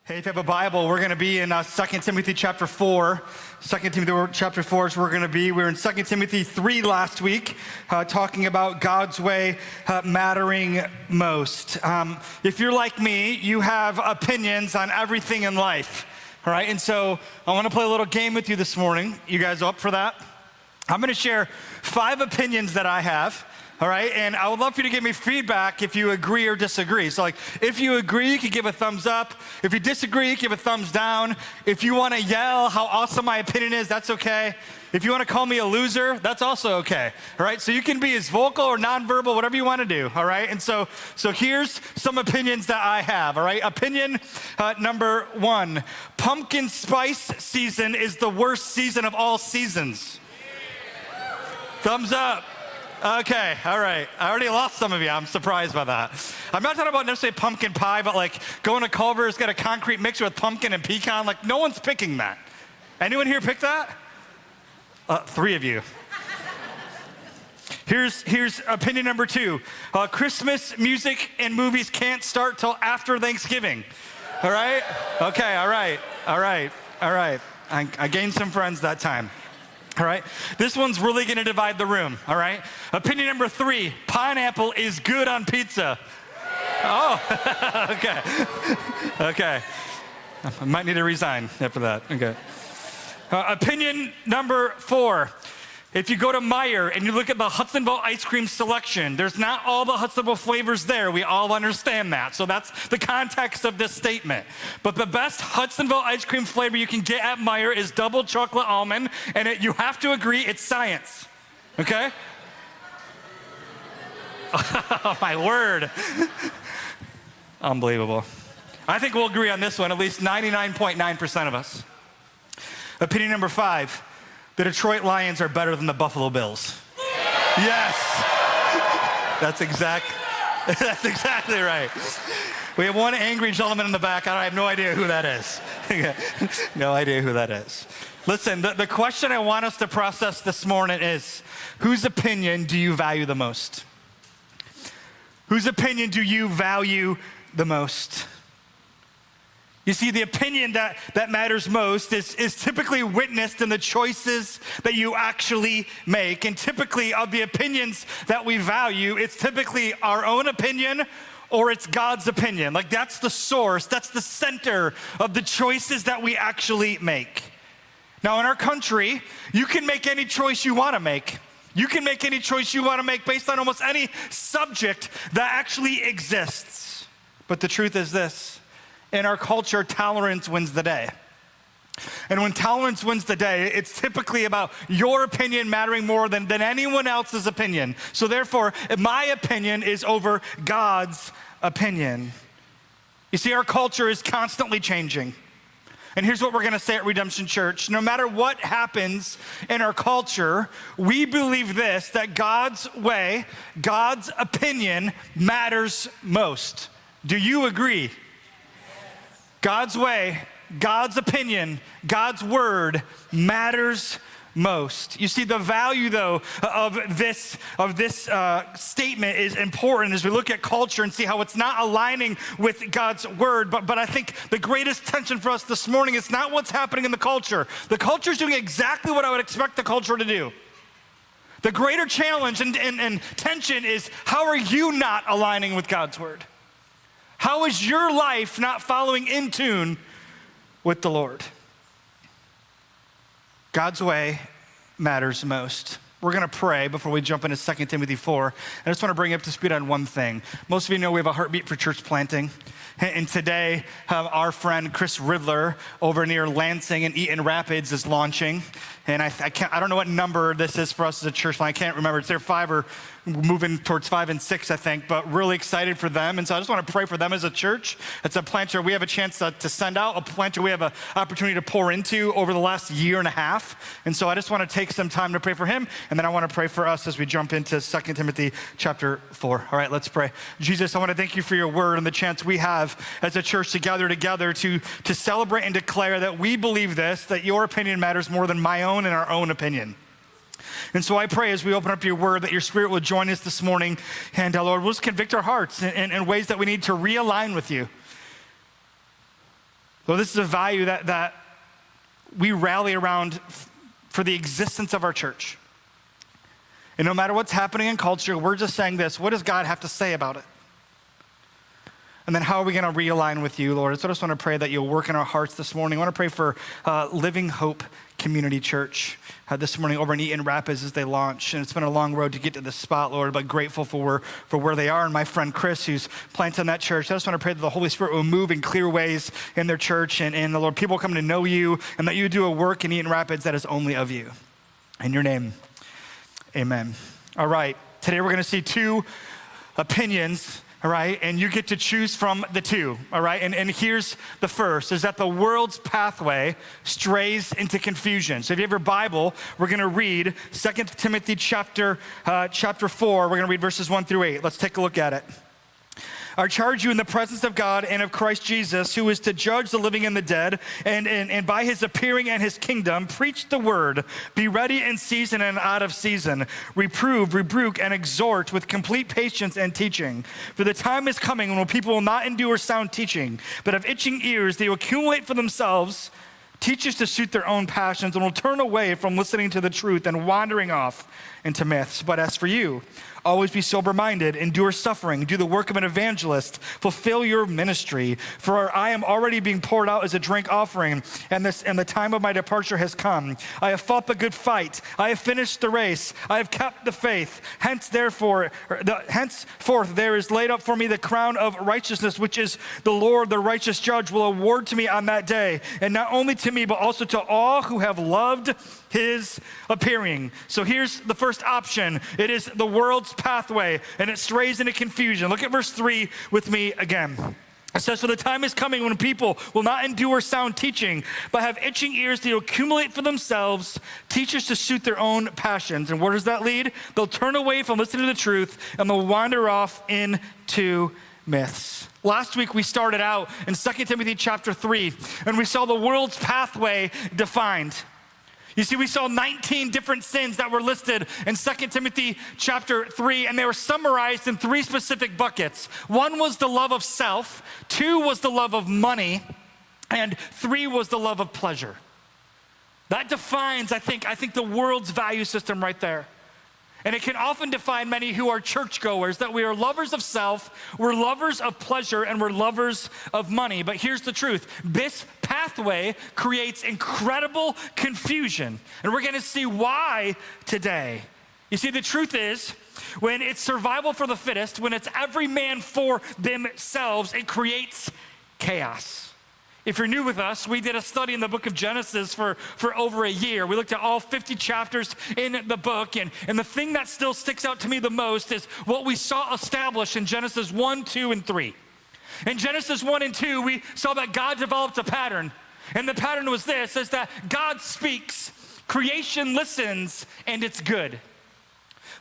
Hey, if you have a Bible, we're going to be in 2 Timothy chapter 4. 2 Timothy chapter 4 is where we're going to be. We were in 2 Timothy 3 last week, talking about God's way mattering most. If you're like me, you have opinions on everything in life, all right? And so I want to play a little game with you this morning. You guys up for that? I'm going to share 5 opinions that I have. All right, and I would love for you to give me feedback if you agree or disagree. So if you agree, you can give a thumbs up. If you disagree, give a thumbs down. If you want to yell how awesome my opinion is, that's okay. If you want to call me a loser, that's also okay. All right, so you can be as vocal or nonverbal, whatever you want to do. All right, and so here's some opinions that I have. All right, opinion number 1: pumpkin spice season is the worst season of all seasons. Thumbs up. Okay, all right. I already lost some of you. I'm surprised by that. I'm not talking about necessarily pumpkin pie, but like going to Culver's, got a concrete mixture with pumpkin and pecan. Like no one's picking that. Anyone here pick that? 3 of you. Here's opinion number 2. Christmas music and movies can't start till after Thanksgiving. All right? Okay, all right. I gained some friends that time. All right, this one's really gonna divide the room, all right? Opinion number 3, pineapple is good on pizza. Oh, okay. I might need to resign after that, okay. Opinion number 4, if you go to Meijer and you look at the Hudsonville ice cream selection, there's not all the Hudsonville flavors there. We all understand that. So that's the context of this statement. But the best Hudsonville ice cream flavor you can get at Meijer is double chocolate almond, and you have to agree it's science, okay? Oh, my word. Unbelievable. I think we'll agree on this one, at least 99.9% of us. Opinion number 5. The Detroit Lions are better than the Buffalo Bills. Yes. That's exactly right. We have one angry gentleman in the back. I have no idea who that is. No idea who that is. Listen, the question I want us to process this morning is, whose opinion do you value the most? Whose opinion do you value the most? You see, the opinion that matters most is typically witnessed in the choices that you actually make. And typically, of the opinions that we value, it's typically our own opinion or it's God's opinion. Like that's the source, that's the center of the choices that we actually make. Now, in our country, you can make any choice you want to make. You can make any choice you want to make based on almost any subject that actually exists. But the truth is this. In our culture, tolerance wins the day. And when tolerance wins the day, it's typically about your opinion mattering more than anyone else's opinion. So therefore, my opinion is over God's opinion. You see, our culture is constantly changing. And here's what we're gonna say at Redemption Church. No matter what happens in our culture, we believe this, that God's way, God's opinion matters most. Do you agree? God's way, God's opinion, God's word matters most. You see, the value, though, of this statement is important as we look at culture and see how it's not aligning with God's word. But I think the greatest tension for us this morning is not what's happening in the culture. The culture is doing exactly what I would expect the culture to do. The greater challenge and tension is, how are you not aligning with God's word? How is your life not following in tune with the Lord? God's way matters most. We're going to pray before we jump into 2 Timothy 4. I just want to bring you up to speed on one thing. Most of you know we have a heartbeat for church planting. And today, our friend Chris Riddler over near Lansing and Eaton Rapids is launching. And I don't know what number this is for us as a church plant. I can't remember. It's their 5 or moving towards 5 and 6, I think, but really excited for them. And so I just want to pray for them as a church. It's a planter we have a chance to send out, a planter we have an opportunity to pour into over the last year and a half. And so I just want to take some time to pray for him. And then I want to pray for us as we jump into 2 Timothy chapter 4. All right, let's pray. Jesus, I want to thank you for your word and the chance we have as a church to gather together to celebrate and declare that we believe this, that your opinion matters more than my own and our own opinion. And so I pray as we open up your word that your spirit will join us this morning. And Lord, we'll just convict our hearts in ways that we need to realign with you. So this is a value that we rally around for the existence of our church. And no matter what's happening in culture, we're just saying this: what does God have to say about it? And then how are we going to realign with you, Lord? So I just want to pray that you'll work in our hearts this morning. I want to pray for Living Hope Community Church this morning over in Eaton Rapids as they launch. And it's been a long road to get to this spot, Lord, but grateful for where they are. And my friend Chris, who's planting that church, I just want to pray that the Holy Spirit will move in clear ways in their church. And the Lord, people come to know you, and that you do a work in Eaton Rapids that is only of you. In your name, amen. All right, today we're going to see two opinions, all right? And you get to choose from the two, all right? And here's the first, is that the world's pathway strays into confusion. So if you have your Bible, we're gonna read 2 Timothy chapter 4. We're gonna read verses 1 through 8. Let's take a look at it. I charge you in the presence of God and of Christ Jesus, who is to judge the living and the dead, and by his appearing and his kingdom, preach the word. Be ready in season and out of season. Reprove, rebuke, and exhort with complete patience and teaching. For the time is coming when people will not endure sound teaching, but have itching ears. They will accumulate for themselves teachers to suit their own passions, and will turn away from listening to the truth and wandering off into myths. But as for you, always be sober-minded, endure suffering, do the work of an evangelist, fulfill your ministry. For I am already being poured out as a drink offering, and the time of my departure has come. I have fought the good fight. I have finished the race. I have kept the faith. Henceforth there is laid up for me the crown of righteousness, which is the Lord, the righteous judge, will award to me on that day, and not only to me, but also to all who have loved his appearing. So here's the first option. It is the world's pathway, and it strays into confusion. Look at verse 3 with me again. It says, for the time is coming when people will not endure sound teaching, but have itching ears to accumulate for themselves teachers to suit their own passions. And where does that lead? They'll turn away from listening to the truth, and they'll wander off into myths. Last week we started out in 2 Timothy chapter 3, and we saw the world's pathway defined. You see, we saw 19 different sins that were listed in 2 Timothy chapter 3, and they were summarized in 3 specific buckets. 1 was the love of self, 2 was the love of money, and 3 was the love of pleasure. That defines, I think the world's value system right there. And it can often define many who are churchgoers, that we are lovers of self, we're lovers of pleasure, and we're lovers of money. But here's the truth. This pathway creates incredible confusion. And we're gonna see why today. You see, the truth is, when it's survival for the fittest, when it's every man for themselves, it creates chaos. If you're new with us, we did a study in the book of Genesis for over a year. We looked at all 50 chapters in the book, and the thing that still sticks out to me the most is what we saw established in Genesis 1, 2, and 3. In Genesis 1 and 2, we saw that God developed a pattern, and the pattern was this, is that God speaks, creation listens, and it's good.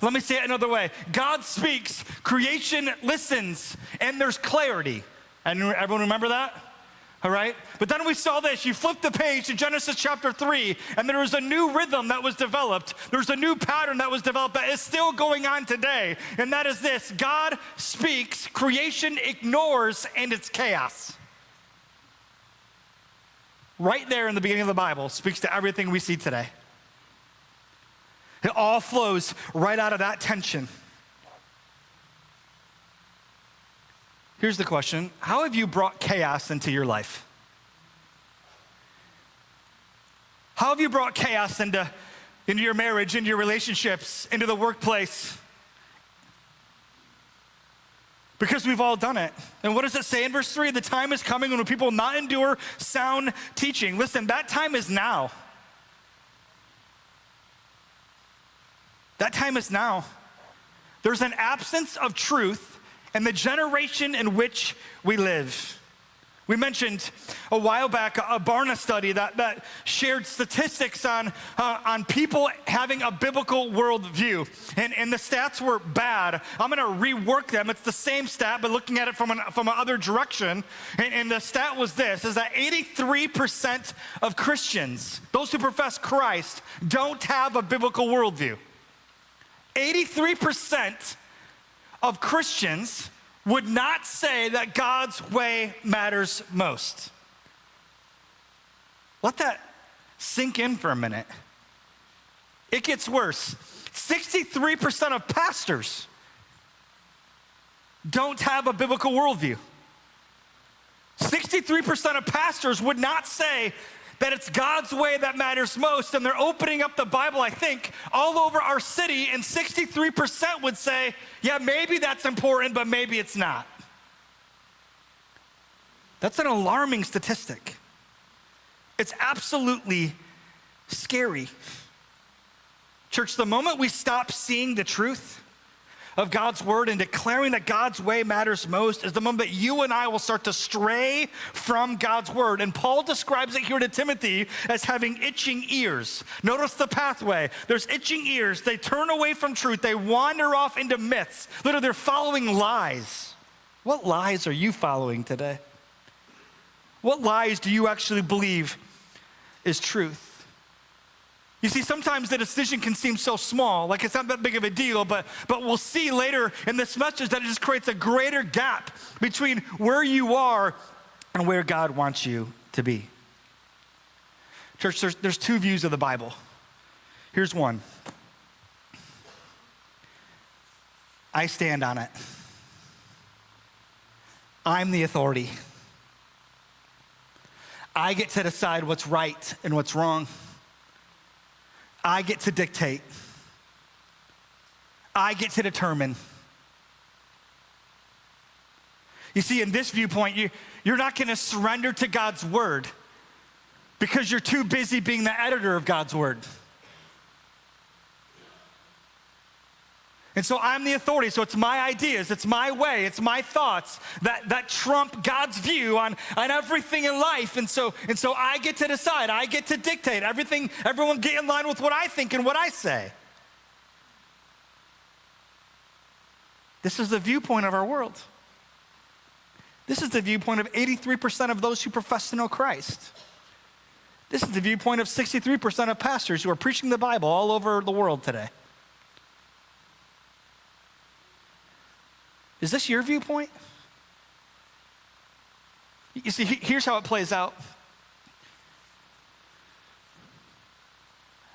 Let me say it another way. God speaks, creation listens, and there's clarity. And everyone remember that? All right? But then we saw this. You flip the page to Genesis chapter 3, and there was a new rhythm that was developed. There's a new pattern that was developed that is still going on today, and that is this. God speaks, creation ignores, and it's chaos. Right there in the beginning of the Bible speaks to everything we see today. It all flows right out of that tension. Here's the question. How have you brought chaos into your life? How have you brought chaos into your marriage, into your relationships, into the workplace? Because we've all done it. And what does it say in verse 3? The time is coming when people will not endure sound teaching. Listen, that time is now. That time is now. There's an absence of truth and the generation in which we live. We mentioned a while back a Barna study that shared statistics on people having a biblical worldview, and the stats were bad. I'm gonna rework them. It's the same stat, but looking at it from another direction, and the stat was this, is that 83% of Christians, those who profess Christ, don't have a biblical worldview. 83% of Christians would not say that God's way matters most. Let that sink in for a minute. It gets worse. 63% of pastors don't have a biblical worldview. 63% of pastors would not say that it's God's way that matters most, and they're opening up the Bible, I think, all over our city, and 63% would say, yeah, maybe that's important, but maybe it's not. That's an alarming statistic. It's absolutely scary. Church, the moment we stop seeing the truth of God's word and declaring that God's way matters most is the moment that you and I will start to stray from God's word. And Paul describes it here to Timothy as having itching ears. Notice the pathway. There's itching ears. They turn away from truth. They wander off into myths. Literally, they're following lies. What lies are you following today? What lies do you actually believe is truth? You see, sometimes the decision can seem so small, like it's not that big of a deal, but we'll see later in this message that it just creates a greater gap between where you are and where God wants you to be. Church, there's two views of the Bible. Here's one. I stand on it. I'm the authority. I get to decide what's right and what's wrong. I get to dictate. I get to determine. You see, in this viewpoint, you're not going to surrender to God's word because you're too busy being the editor of God's word. And so I'm the authority, so it's my ideas, it's my way, it's my thoughts that trump God's view on everything in life. And so I get to decide, I get to dictate everything, everyone get in line with what I think and what I say. This is the viewpoint of our world. This is the viewpoint of 83% of those who profess to know Christ. This is the viewpoint of 63% of pastors who are preaching the Bible all over the world today. Is this your viewpoint? You see, here's how it plays out.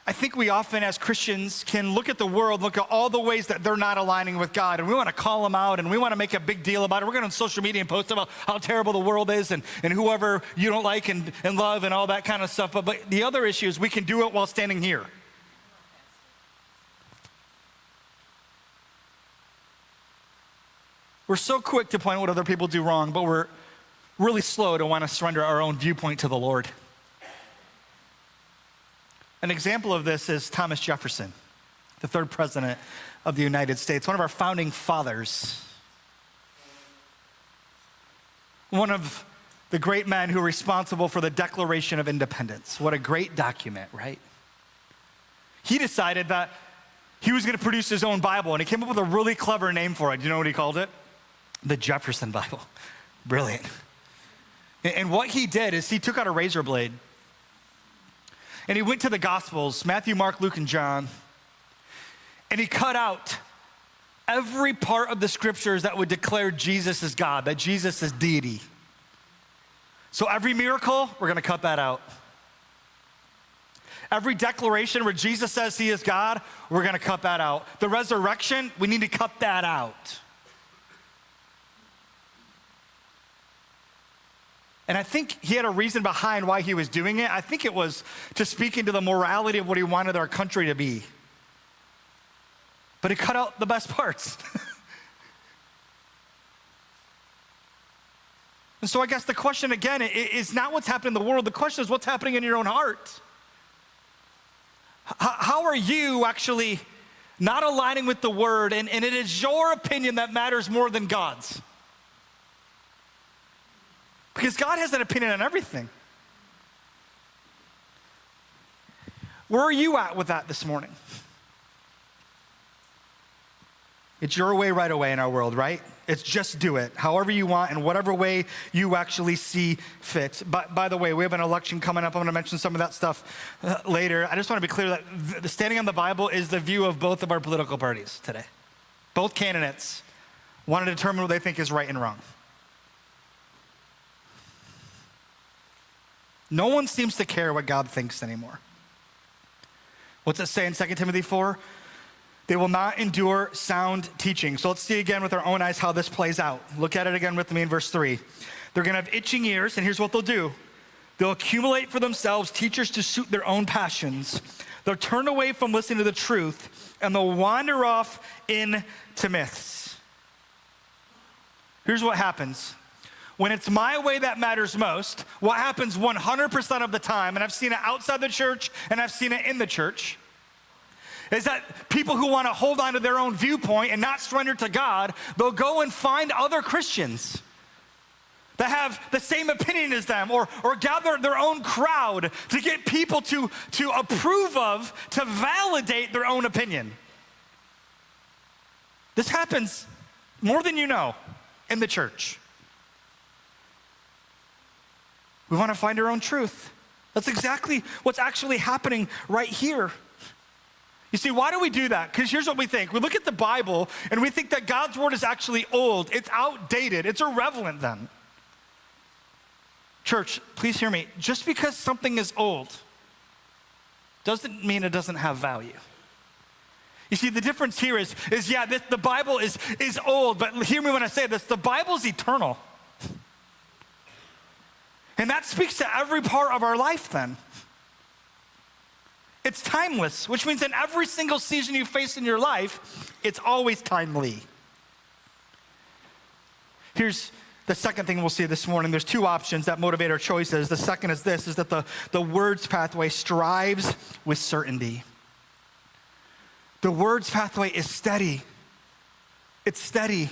I think we often as Christians can look at the world, look at all the ways that they're not aligning with God, and we want to call them out and we want to make a big deal about it. We're going on social media and post about how terrible the world is and whoever you don't like and love and all that kind of stuff. But the other issue is we can do it while standing here. We're so quick to point out what other people do wrong, but we're really slow to want to surrender our own viewpoint to the Lord. An example of this is Thomas Jefferson, the third president of the United States, one of our founding fathers. One of the great men who are responsible for the Declaration of Independence. What a great document, right? He decided that he was going to produce his own Bible, and he came up with a really clever name for it. Do you know what he called it? The Jefferson Bible. Brilliant. And what he did is he took out a razor blade and he went to the Gospels, Matthew, Mark, Luke, and John, and he cut out every part of the scriptures that would declare Jesus is God, that Jesus is deity. So every miracle, we're going to cut that out. Every declaration where Jesus says he is God, we're going to cut that out. The resurrection, we need to cut that out. And I think he had a reason behind why he was doing it. I think it was to speak into the morality of what he wanted our country to be. But he cut out the best parts. And so I guess the question again is not what's happening in the world. The question is what's happening in your own heart. How are you actually not aligning with the word, and it is your opinion that matters more than God's? Because God has an opinion on everything. Where are you at with that this morning? It's your way right away in our world, right? It's just do it, however you want, in whatever way you actually see fit. But by the way, we have an election coming up. I'm going to mention some of that stuff later. I just want to be clear that the standing on the Bible is the view of both of our political parties today. Both candidates want to determine what they think is right and wrong. No one seems to care what God thinks anymore. What's it say in 2 Timothy 4? They will not endure sound teaching. So let's see again with our own eyes how this plays out. Look at it again with me in verse 3. They're gonna have itching ears, and here's what they'll do. They'll accumulate for themselves teachers to suit their own passions. They'll turn away from listening to the truth, and they'll wander off into myths. Here's what happens. When it's my way that matters most, what happens 100% of the time, and I've seen it outside the church and I've seen it in the church, is that people who want to hold on to their own viewpoint and not surrender to God, they'll go and find other Christians that have the same opinion as them, or gather their own crowd to get people to approve of, to validate their own opinion. This happens more than you know in the church. We want to find our own truth. That's exactly what's actually happening right here. You see, why do we do that? Because here's what we think. We look at the Bible and we think that God's word is actually old. It's outdated. It's irrelevant then. Church, please hear me. Just because something is old doesn't mean it doesn't have value. You see, the difference here is the Bible is old, but hear me when I say this, the Bible is eternal. And that speaks to every part of our life then. It's timeless, which means in every single season you face in your life, it's always timely. Here's the second thing we'll see this morning. There's two options that motivate our choices. The second is this, is that the words pathway strives with certainty. The words pathway is steady. It's steady.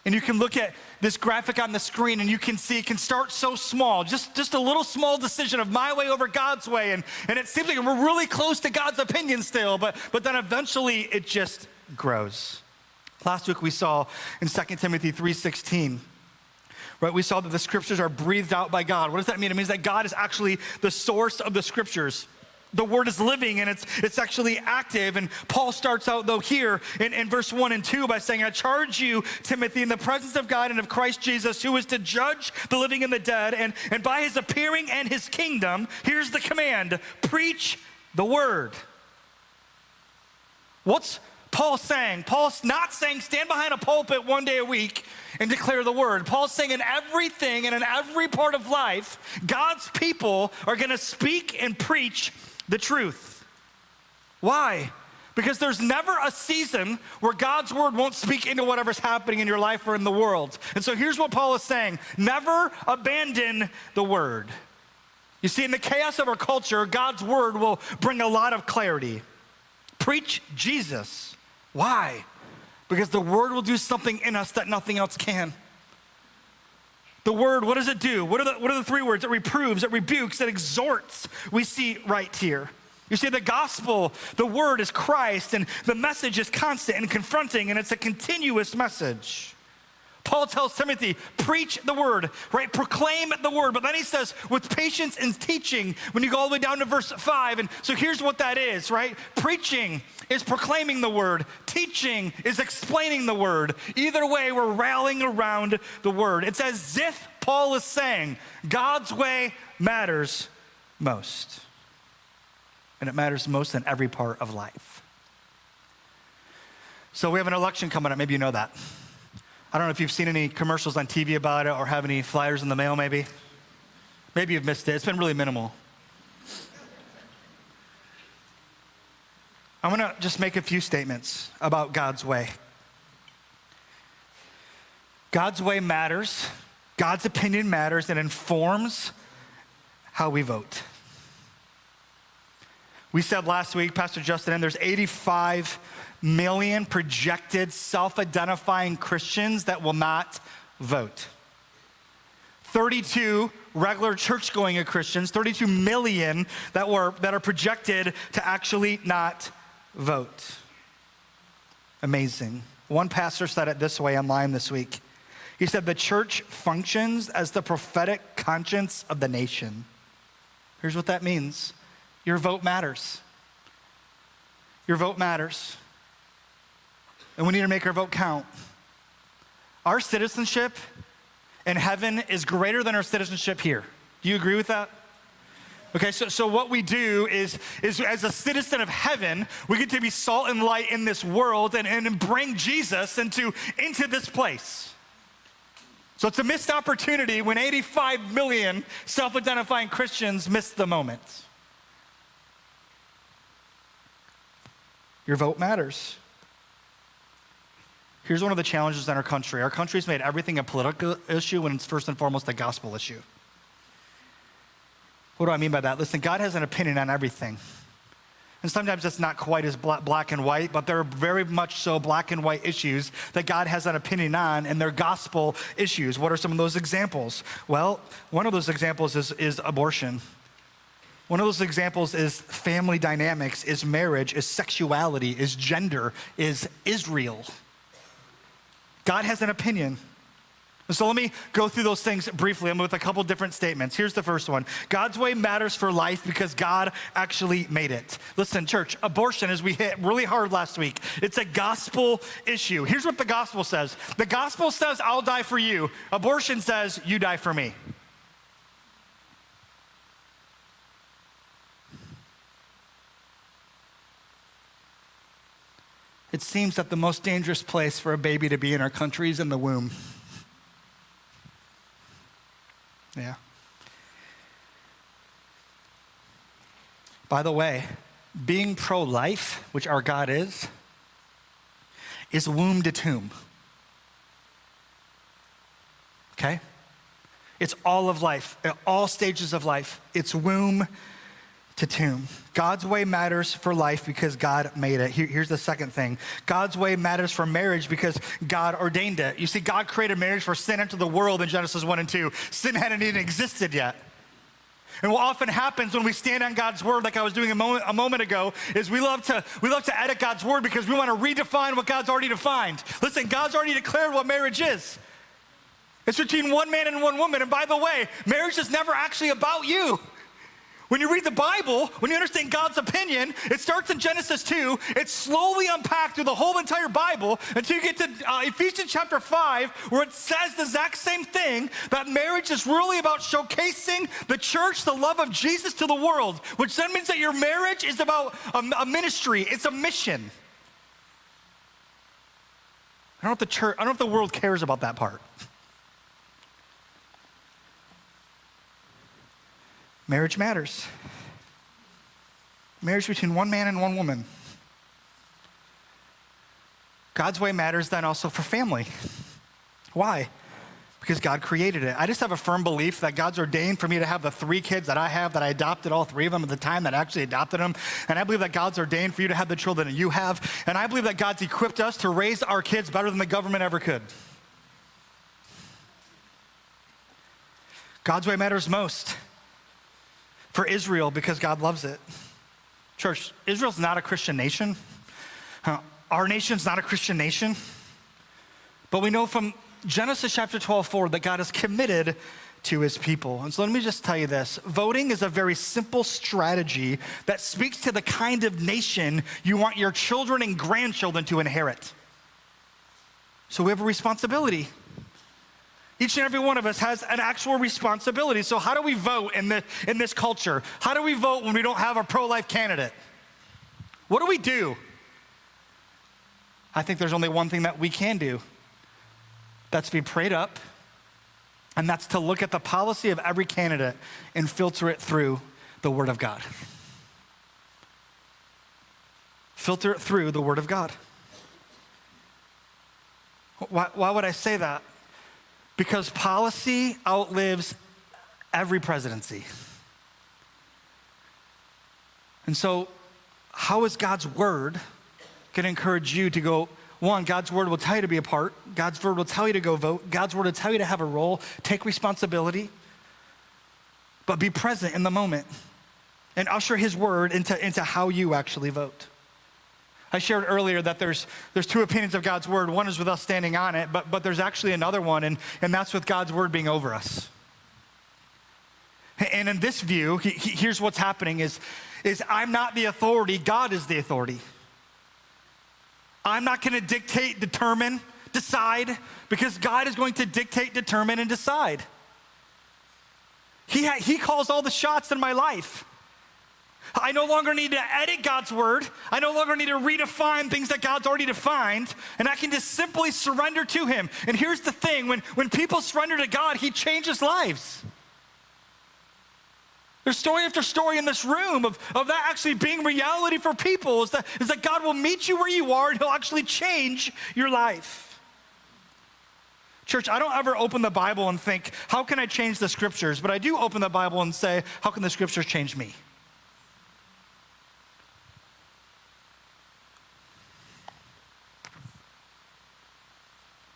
And you can look at this graphic on the screen and you can see it can start so small, just a little small decision of my way over God's way. And it seems like we're really close to God's opinion still, but then eventually it just grows. Last week we saw in 2 Timothy 3:16, right? We saw that the scriptures are breathed out by God. What does that mean? It means that God is actually the source of the scriptures. The word is living and it's actually active. And Paul starts out though here in verse 1 and 2 by saying, I charge you, Timothy, in the presence of God and of Christ Jesus, who is to judge the living and the dead, and by his appearing and his kingdom, here's the command, preach the word. What's Paul saying? Paul's not saying stand behind a pulpit one day a week and declare the word. Paul's saying in everything and in every part of life, God's people are gonna speak and preach the truth. Why? Because there's never a season where God's word won't speak into whatever's happening in your life or in the world. And so here's what Paul is saying, never abandon the word. You see, in the chaos of our culture, God's word will bring a lot of clarity. Preach Jesus. Why? Because the word will do something in us that nothing else can. The word, what does it do? What are the three words? It reproves, it rebukes, it exhorts. We see right here. You see, the gospel, the word is Christ, and the message is constant and confronting, and it's a continuous message. Paul tells Timothy, preach the word, right? Proclaim the word. But then he says, with patience and teaching, when you go all the way down to verse 5. And so here's what that is, right? Preaching is proclaiming the word. Teaching is explaining the word. Either way, we're rallying around the word. It's as if Paul is saying, God's way matters most. And it matters most in every part of life. So we have an election coming up. Maybe you know that. I don't know if you've seen any commercials on TV about it or have any flyers in the mail maybe. Maybe you've missed it. It's been really minimal. I'm gonna just make a few statements about God's way. God's way matters. God's opinion matters and informs how we vote. We said last week, Pastor Justin, and there's 85 million projected self-identifying Christians that will not vote. 32 regular church-going Christians, 32 million that are projected to actually not vote. Amazing. One pastor said it this way online this week. He said, the church functions as the prophetic conscience of the nation. Here's what that means. Your vote matters. Your vote matters. And we need to make our vote count. Our citizenship in heaven is greater than our citizenship here. Do you agree with that? Okay, so what we do is as a citizen of heaven, we get to be salt and light in this world and bring Jesus into this place. So it's a missed opportunity when 85 million self-identifying Christians miss the moment. Your vote matters. Here's one of the challenges in our country. Our country's made everything a political issue when it's first and foremost a gospel issue. What do I mean by that? Listen, God has an opinion on everything. And sometimes it's not quite as black and white, but there are very much so black and white issues that God has an opinion on, and they're gospel issues. What are some of those examples? Well, one of those examples is abortion. One of those examples is family dynamics, is marriage, is sexuality, is gender, is Israel. God has an opinion. So let me go through those things briefly. I'm with a couple different statements. Here's the first one. God's way matters for life because God actually made it. Listen, church, abortion, as we hit really hard last week, it's a gospel issue. Here's what the gospel says. The gospel says, I'll die for you. Abortion says, you die for me. It seems that the most dangerous place for a baby to be in our country is in the womb. Yeah. By the way, being pro-life, which our God is womb to tomb. Okay? It's all of life, at all stages of life. It's womb to tomb. God's way matters for life because God made it. Here's the second thing. God's way matters for marriage because God ordained it. You see, God created marriage for sin into the world in Genesis 1 and 2. Sin hadn't even existed yet. And what often happens when we stand on God's word, like I was doing a moment ago, is we love to edit God's word because we want to redefine what God's already defined. Listen, God's already declared what marriage is. It's between one man and one woman. And by the way, marriage is never actually about you. When you read the Bible, when you understand God's opinion, it starts in Genesis 2. It's slowly unpacked through the whole entire Bible until you get to Ephesians chapter 5, where it says the exact same thing, that marriage is really about showcasing the church, the love of Jesus to the world, which then means that your marriage is about a ministry. It's a mission. I don't know if the world cares about that part. Marriage matters. Marriage between one man and one woman. God's way matters then also for family. Why? Because God created it. I just have a firm belief that God's ordained for me to have the 3 kids that I have, that I adopted all 3 of them at the time that I actually adopted them. And I believe that God's ordained for you to have the children that you have. And I believe that God's equipped us to raise our kids better than the government ever could. God's way matters most for Israel because God loves it. Church, Israel's not a Christian nation. Our nation's not a Christian nation. But we know from Genesis chapter 12:4 that God is committed to his people. And so let me just tell you this. Voting is a very simple strategy that speaks to the kind of nation you want your children and grandchildren to inherit. So we have a responsibility. Each and every one of us has an actual responsibility. So how do we vote in this culture? How do we vote when we don't have a pro-life candidate? What do we do? I think there's only one thing that we can do. That's be prayed up, and that's to look at the policy of every candidate and filter it through the Word of God. Filter it through the Word of God. Why would I say that? Because policy outlives every presidency. And so, how is God's word going to encourage you to go? One, God's word will tell you to be a part. God's word will tell you to go vote. God's word will tell you to have a role, take responsibility, but be present in the moment and usher his word into how you actually vote. I shared earlier that there's 2 opinions of God's word. One is with us standing on it, but there's actually another one, and that's with God's word being over us. And in this view, here's what's happening is I'm not the authority, God is the authority. I'm not gonna dictate, determine, decide, because God is going to dictate, determine, and decide. He calls all the shots in my life. I no longer need to edit God's word. I no longer need to redefine things that God's already defined, and I can just simply surrender to him. And here's the thing, when people surrender to God, he changes lives. There's story after story in this room of that actually being reality for people, is that God will meet you where you are and he'll actually change your life. Church, I don't ever open the Bible and think, how can I change the scriptures? But I do open the Bible and say, how can the scriptures change me?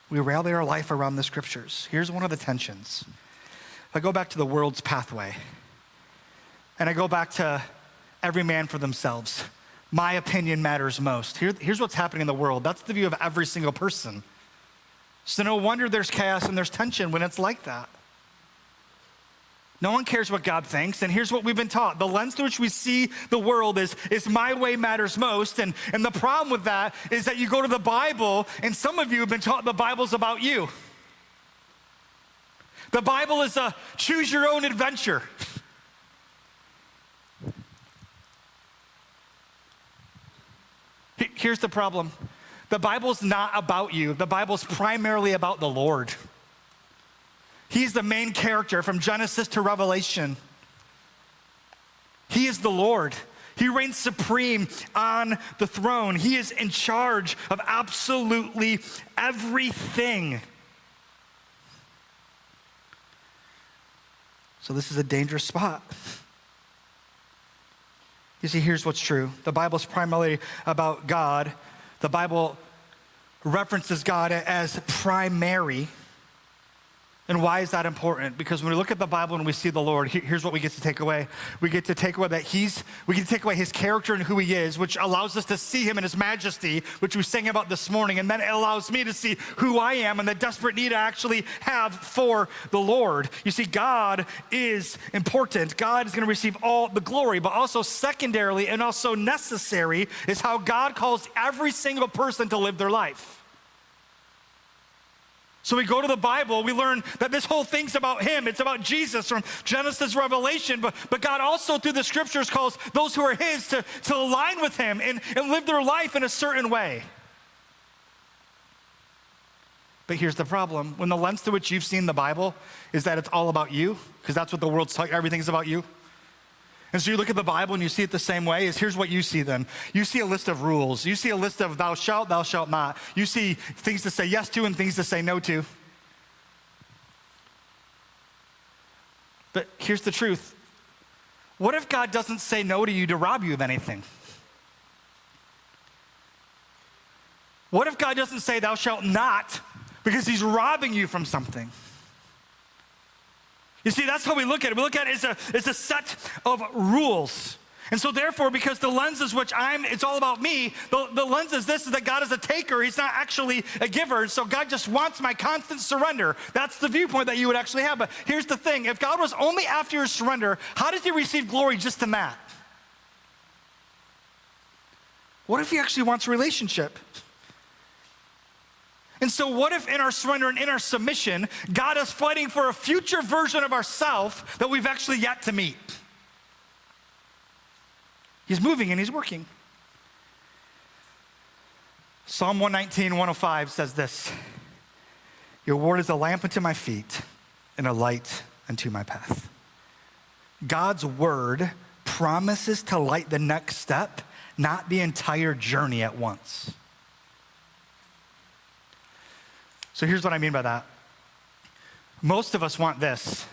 We rally our life around the scriptures. Here's one of the tensions. If I go back to the world's pathway, and I go back to every man for themselves, my opinion matters most. Here's what's happening in the world. That's the view of every single person. So no wonder there's chaos and there's tension when it's like that. No one cares what God thinks, and here's what we've been taught. The lens through which we see the world is my way matters most, and the problem with that is that you go to the Bible, and some of you have been taught the Bible's about you. The Bible is a choose your own adventure. Here's the problem. The Bible's not about you. The Bible's primarily about the Lord. He's the main character from Genesis to Revelation. He is the Lord. He reigns supreme on the throne. He is in charge of absolutely everything. So this is a dangerous spot. You see, here's what's true. The Bible's primarily about God. The Bible references God as primary. And why is that important? Because when we look at the Bible and we see the Lord, here's what we get to take away. We get to take away we get to take away his character and who he is, which allows us to see him in his majesty, which we sang about this morning. And then it allows me to see who I am and the desperate need I actually have for the Lord. You see, God is important. God is going to receive all the glory, but also secondarily and also necessary is how God calls every single person to live their life. So we go to the Bible, we learn that this whole thing's about him. It's about Jesus from Genesis to Revelation, but God also through the scriptures calls those who are his to align with him and live their life in a certain way. But here's the problem. When the lens through which you've seen the Bible is that it's all about you, because that's what the world's talking, everything's about you. And so you look at the Bible and you see it the same way, here's what you see then. You see a list of rules. You see a list of thou shalt not. You see things to say yes to and things to say no to. But here's the truth. What if God doesn't say no to you to rob you of anything? What if God doesn't say thou shalt not because he's robbing you from something? You see, that's how we look at it. We look at it as a set of rules. And so therefore, because the lens is which it's all about me, the lens is this, is that God is a taker. He's not actually a giver. So God just wants my constant surrender. That's the viewpoint that you would actually have. But here's the thing. If God was only after your surrender, how does he receive glory just in that? What if he actually wants a relationship? And so what if in our surrender and in our submission, God is fighting for a future version of ourselves that we've actually yet to meet? He's moving and he's working. Psalm 119, 105 says this: your word is a lamp unto my feet and a light unto my path. God's word promises to light the next step, not the entire journey at once. So here's what I mean by that. Most of us want this,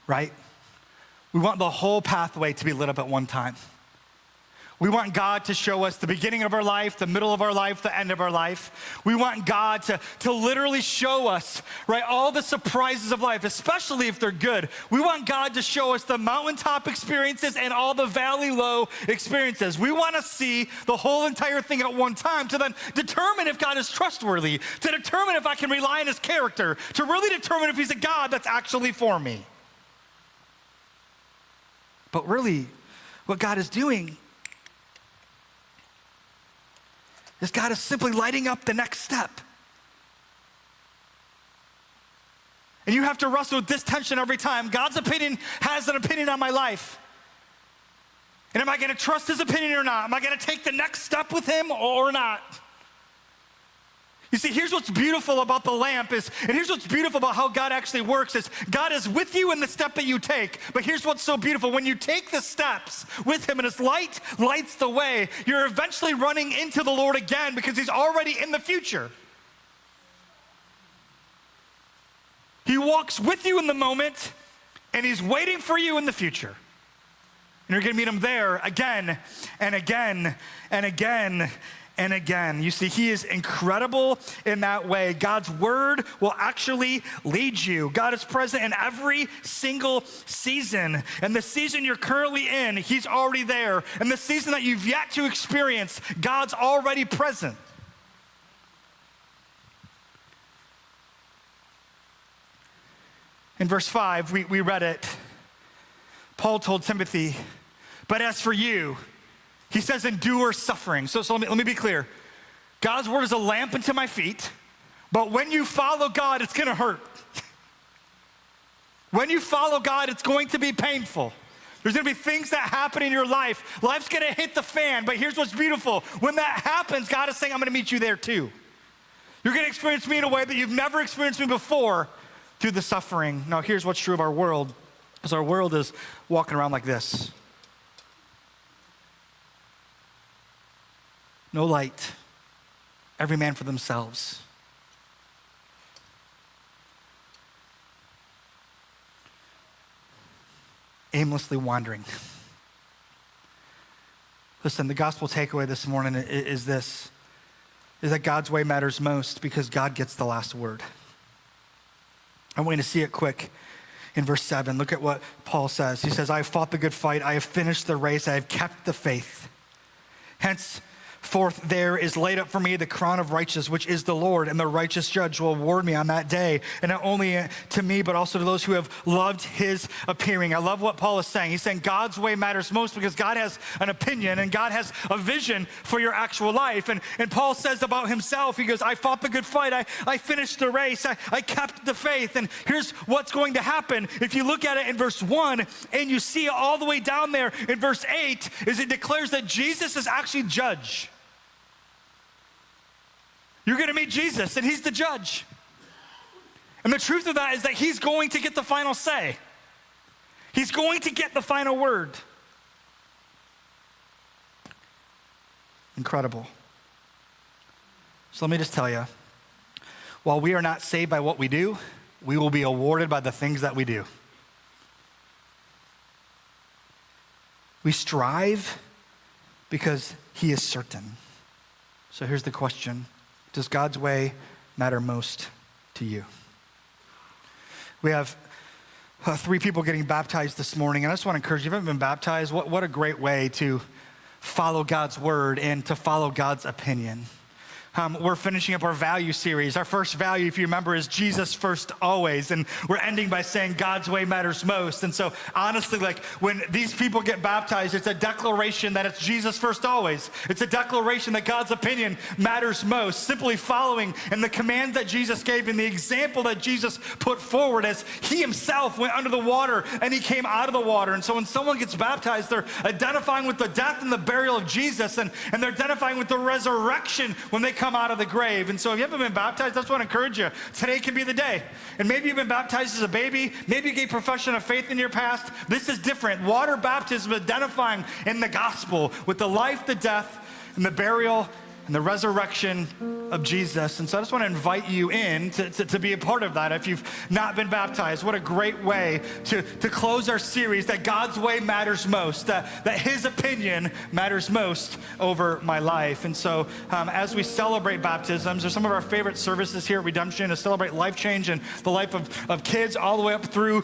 right? We want the whole pathway to be lit up at one time. We want God to show us the beginning of our life, the middle of our life, the end of our life. We want God to literally show us, right, all the surprises of life, especially if they're good. We want God to show us the mountaintop experiences and all the valley low experiences. We want to see the whole entire thing at one time to then determine if God is trustworthy, to determine if I can rely on his character, to really determine if he's a God that's actually for me. But really, what God is doing is God is simply lighting up the next step. And you have to wrestle with this tension every time. God's opinion has an opinion on my life. And am I gonna trust his opinion or not? Am I gonna take the next step with him or not? You see, here's what's beautiful about the lamp and here's what's beautiful about how God actually works is God is with you in the step that you take. But here's what's so beautiful. When you take the steps with him and his light lights the way, you're eventually running into the Lord again because he's already in the future. He walks with you in the moment and he's waiting for you in the future. And you're gonna meet him there again and again and again and again. You see, he is incredible in that way. God's word will actually lead you. God is present in every single season. And the season you're currently in, he's already there. And the season that you've yet to experience, God's already present. In verse 5, we read it. Paul told Timothy, but as for you, he says, endure suffering. So let me be clear. God's word is a lamp unto my feet, but when you follow God, it's gonna hurt. When you follow God, it's going to be painful. There's gonna be things that happen in your life. Life's gonna hit the fan, but here's what's beautiful. When that happens, God is saying, I'm gonna meet you there too. You're gonna experience me in a way that you've never experienced me before through the suffering. Now, here's what's true of our world, is our world is walking around like this. No light, every man for themselves. Aimlessly wandering. Listen, the gospel takeaway this morning is this, is that God's way matters most because God gets the last word. I want you to see it quick in verse 7. Look at what Paul says. He says, I have fought the good fight. I have finished the race. I have kept the faith. Henceforth there is laid up for me the crown of righteousness, which is the Lord, and the righteous judge will award me on that day. And not only to me, but also to those who have loved his appearing. I love what Paul is saying. He's saying God's way matters most because God has an opinion and God has a vision for your actual life. And Paul says about himself, he goes, I fought the good fight. I finished the race. I kept the faith. And here's what's going to happen. If you look at it in verse 1 and you see it all the way down there in verse 8, is it declares that Jesus is actually judge. You're gonna meet Jesus and he's the judge. And the truth of that is that he's going to get the final say. He's going to get the final word. Incredible. So let me just tell you, while we are not saved by what we do, we will be awarded by the things that we do. We strive because he is certain. So here's the question. Does God's way matter most to you? We have 3 people getting baptized this morning, and I just want to encourage you, if you haven't been baptized, what a great way to follow God's word and to follow God's opinion. We're finishing up our value series. Our first value, if you remember, is Jesus first always. And we're ending by saying God's way matters most. And so honestly, like when these people get baptized, it's a declaration that it's Jesus first always. It's a declaration that God's opinion matters most. Simply following in the command that Jesus gave and the example that Jesus put forward as he himself went under the water and he came out of the water. And so when someone gets baptized, they're identifying with the death and the burial of Jesus and they're identifying with the resurrection when they come out of the grave. And so if you haven't been baptized, that's what I encourage you. Today can be the day. And maybe you've been baptized as a baby. Maybe you gave profession of faith in your past. This is different. Water baptism identifying in the gospel with the life, the death, and the burial and the resurrection of Jesus. And so I just want to invite you in to be a part of that if you've not been baptized. What a great way to close our series that God's way matters most, that his opinion matters most over my life. And so as we celebrate baptisms, there's some of our favorite services here at Redemption to celebrate life change and the life of kids all the way up through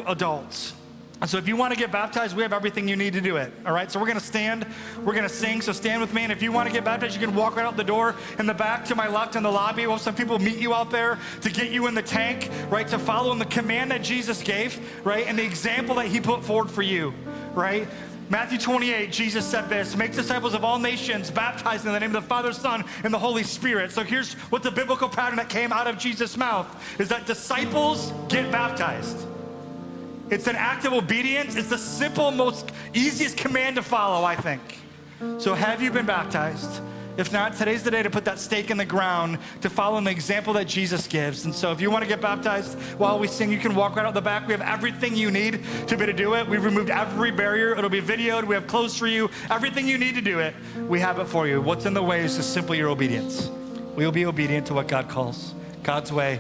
adults. And so if you want to get baptized, we have everything you need to do it, all right? So we're going to stand, we're going to sing, so stand with me. And if you want to get baptized, you can walk right out the door in the back to my left in the lobby. We'll have some people meet you out there to get you in the tank, right, to follow in the command that Jesus gave, right, and the example that he put forward for you, right? Matthew 28, Jesus said this, make disciples of all nations, baptizing in the name of the Father, Son, and the Holy Spirit. So here's what the biblical pattern that came out of Jesus' mouth is that disciples get baptized. It's an act of obedience. It's the simple, most easiest command to follow, I think. So have you been baptized? If not, today's the day to put that stake in the ground to follow in the example that Jesus gives. And so if you want to get baptized while we sing, you can walk right out the back. We have everything you need to be able to do it. We've removed every barrier. It'll be videoed. We have clothes for you. Everything you need to do it, we have it for you. What's in the way is just simply your obedience. We'll be obedient to what God calls. God's way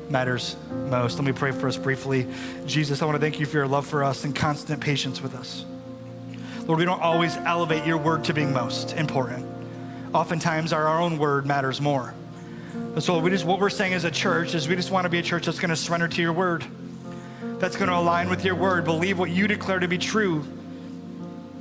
matters most. Let me pray for us briefly. Jesus, I want to thank you for your love for us and constant patience with us. Lord, we don't always elevate your word to being most important. Oftentimes our own word matters more. And so what we're saying as a church is we just want to be a church that's going to surrender to your word, that's going to align with your word, believe what you declare to be true.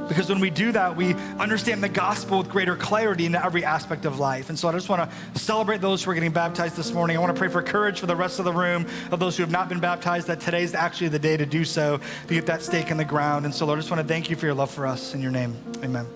Because when we do that, we understand the gospel with greater clarity in every aspect of life. And so I just want to celebrate those who are getting baptized this morning. I want to pray for courage for the rest of the room, of those who have not been baptized, that today's actually the day to do so, to get that stake in the ground. And so Lord, I just want to thank you for your love for us. In your name, amen.